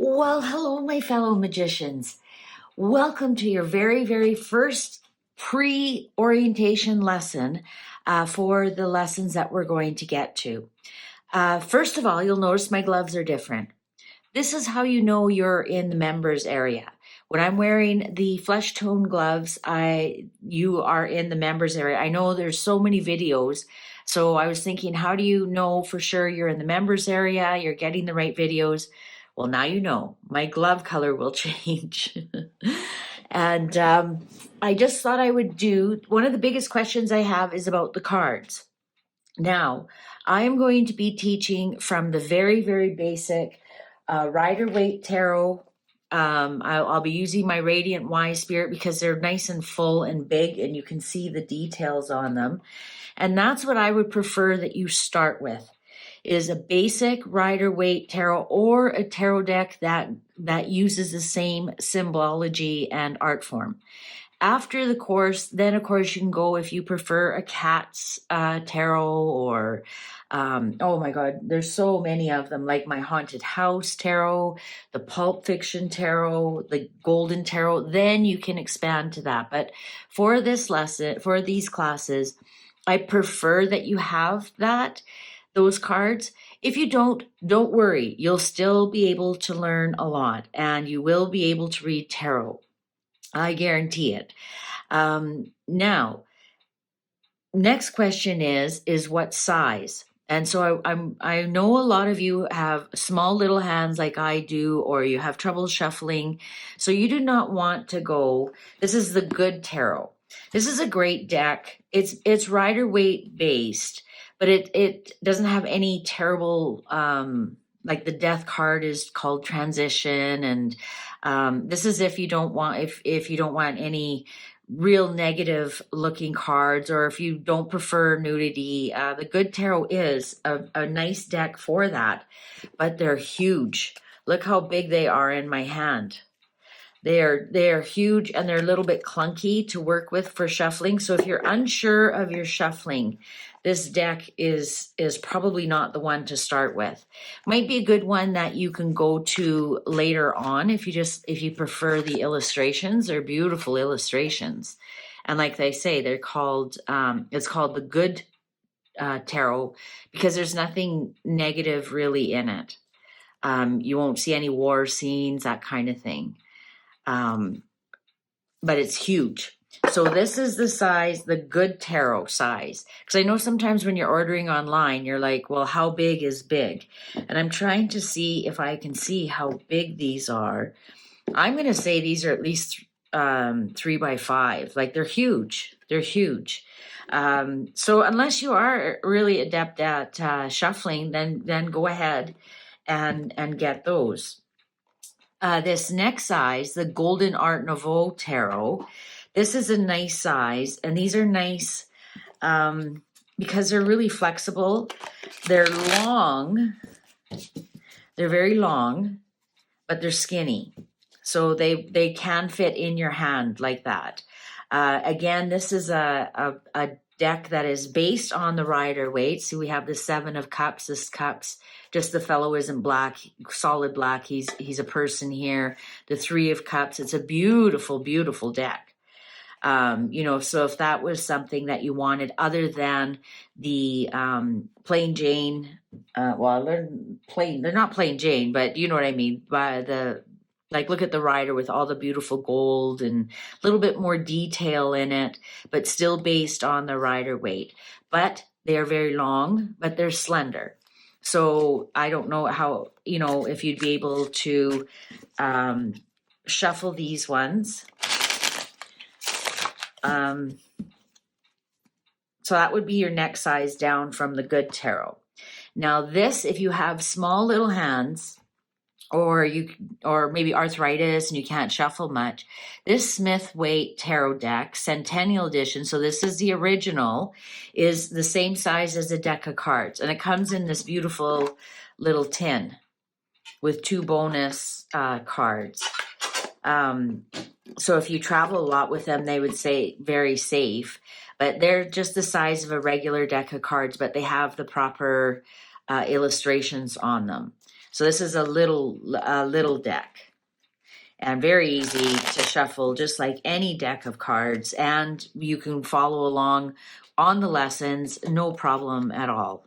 Well, hello, my fellow magicians. Welcome to your very, very first pre-orientation lesson for the lessons that we're going to get to. First of all, you'll notice my gloves are different. This is how you know you're in the members area. When I'm wearing the flesh tone gloves, you are in the members area. I know there's so many videos, so I was thinking, how do you know for sure you're in the members area, you're getting the right videos? Well, now you know. My glove color will change. And I just thought I would do, one of the biggest questions I have is about the cards. Now, I am going to be teaching from the very, very basic Rider-Waite Tarot. I'll be using my Radiant Wise Spirit because they're nice and full and big and you can see the details on them. And that's what I would prefer that you start with, is a basic Rider-Waite Tarot or a tarot deck that uses the same symbology and art form. After the course, then of course you can go if you prefer a cat's tarot or, oh my God, there's so many of them, like my Haunted House Tarot, the Pulp Fiction Tarot, the Golden Tarot, then you can expand to that. But for this lesson, for these classes, I prefer that you have those cards. If you don't worry, you'll still be able to learn a lot and you will be able to read tarot. I guarantee it. Now, next question is what size? And so I know a lot of you have small little hands like I do, or you have trouble shuffling. So you do not want to go, this is the Good Tarot. This is a great deck. It's Rider-Waite based, but it doesn't have any terrible, like the death card is called Transition, and this is if you don't want if you don't want any real negative looking cards, or if you don't prefer nudity. The Good Tarot is a nice deck for that, but they're huge. Look how big they are in my hand. They are huge and they're a little bit clunky to work with for shuffling. So if you're unsure of your shuffling, this deck is probably not the one to start with. Might be a good one that you can go to later on if you prefer the illustrations. They're beautiful illustrations. And like they say, they're called, it's called the Good Tarot because there's nothing negative really in it. You won't see any war scenes, that kind of thing. But it's huge. So this is the size, the Good Tarot size. Because I know sometimes when you're ordering online, you're like, well, how big is big? And I'm trying to see if I can see how big these are. I'm going to say these are at least 3 by 5. Like they're huge. They're huge. So unless you are really adept at shuffling, then go ahead and get those. This next size, the Golden Art Nouveau Tarot, this is a nice size, and these are nice because they're really flexible. They're long, they're very long, but they're skinny. So they can fit in your hand like that. Again, this is a deck that is based on the Rider-Waite. So we have the 7 of Cups. This cups, just the fellow isn't black, solid black. He's a person here. The 3 of Cups. It's a beautiful, beautiful deck. So if that was something that you wanted other than the plain Jane, well, they're not plain Jane, but you know what I mean. Like, look at the Rider with all the beautiful gold and a little bit more detail in it, but still based on the Rider-Waite. But they are very long, but they're slender. So I don't know how, if you'd be able to shuffle these ones. So that would be your next size down from the Good Tarot. Now this, if you have small little hands, or maybe arthritis and you can't shuffle much, this Smith-Waite Tarot deck, Centennial Edition, so this is the original, is the same size as a deck of cards. And it comes in this beautiful little tin with 2 bonus cards. So if you travel a lot with them, they would say very safe. But they're just the size of a regular deck of cards, but they have the proper illustrations on them. So this is a little deck, and very easy to shuffle, just like any deck of cards. And you can follow along on the lessons, no problem at all.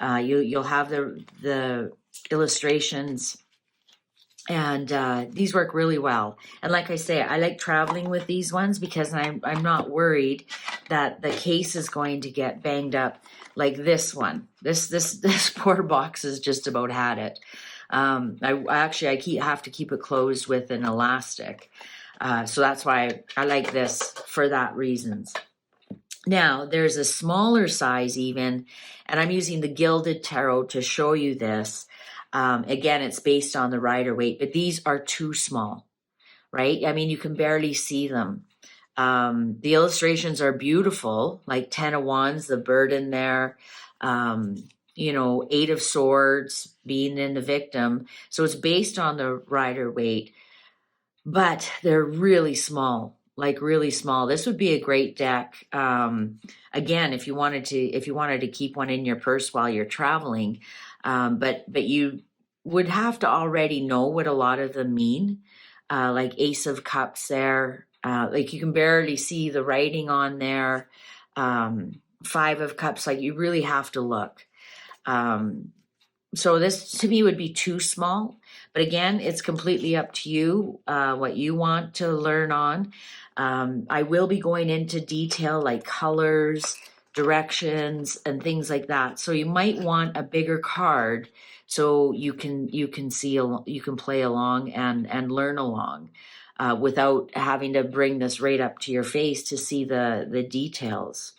You'll have the illustrations, and these work really well. And like I say, I like traveling with these ones because I'm not worried that the case is going to get banged up like this one. This poor box has just about had it. I have to keep it closed with an elastic. So that's why I like this for that reasons. Now, there's a smaller size even, and I'm using the Gilded Tarot to show you this. Again, it's based on the Rider-Waite, but these are too small, right? I mean, you can barely see them. The illustrations are beautiful, like 10 of Wands, the bird in there, Eight of Swords being in the victim. So it's based on the Rider-Waite, but they're really small, like really small. This would be a great deck. Again, if you wanted to keep one in your purse while you're traveling, but you would have to already know what a lot of them mean, like Ace of Cups there. Like you can barely see the writing on there. Five of Cups, like you really have to look. So this to me would be too small, but again, it's completely up to you, what you want to learn on. I will be going into detail like colors, directions, and things like that. So you might want a bigger card so you can play along and learn along, without having to bring this right up to your face to see the details.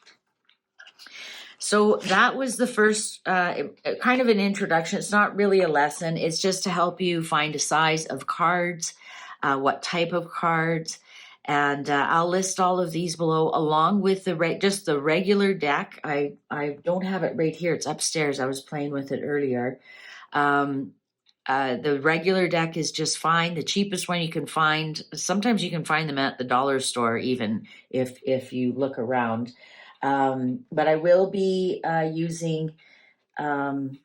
So that was the first kind of an introduction. It's not really a lesson. It's just to help you find a size of cards, what type of cards. And I'll list all of these below along with just the regular deck. I don't have it right here. It's upstairs. I was playing with it earlier. The regular deck is just fine. The cheapest one you can find. Sometimes you can find them at the dollar store even if you look around. But I will be using the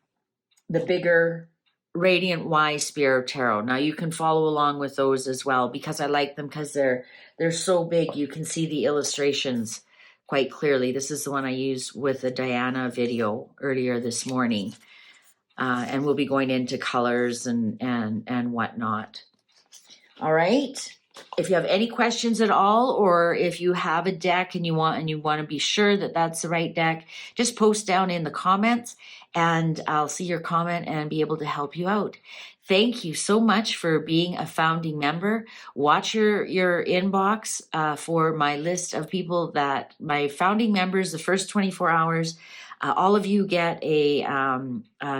bigger Radiant Wise Spirit Tarot. Now you can follow along with those as well because I like them because they're so big. You can see the illustrations quite clearly. This is the one I used with the Diana video earlier this morning. And we'll be going into colors and whatnot. All right. If you have any questions at all, or if you have a deck and you want to be sure that that's the right deck, just post down in the comments and I'll see your comment and be able to help you out. Thank you so much for being a founding member. Watch your inbox for my list of people that my founding members, the first 24 hours. All of you get a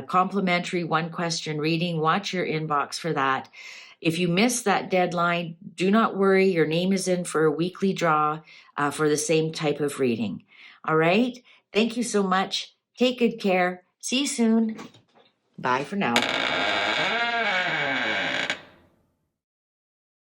complimentary 1-question reading. Watch your inbox for that. If you miss that deadline, do not worry. Your name is in for a weekly draw for the same type of reading. All right. Thank you so much. Take good care. See you soon. Bye for now.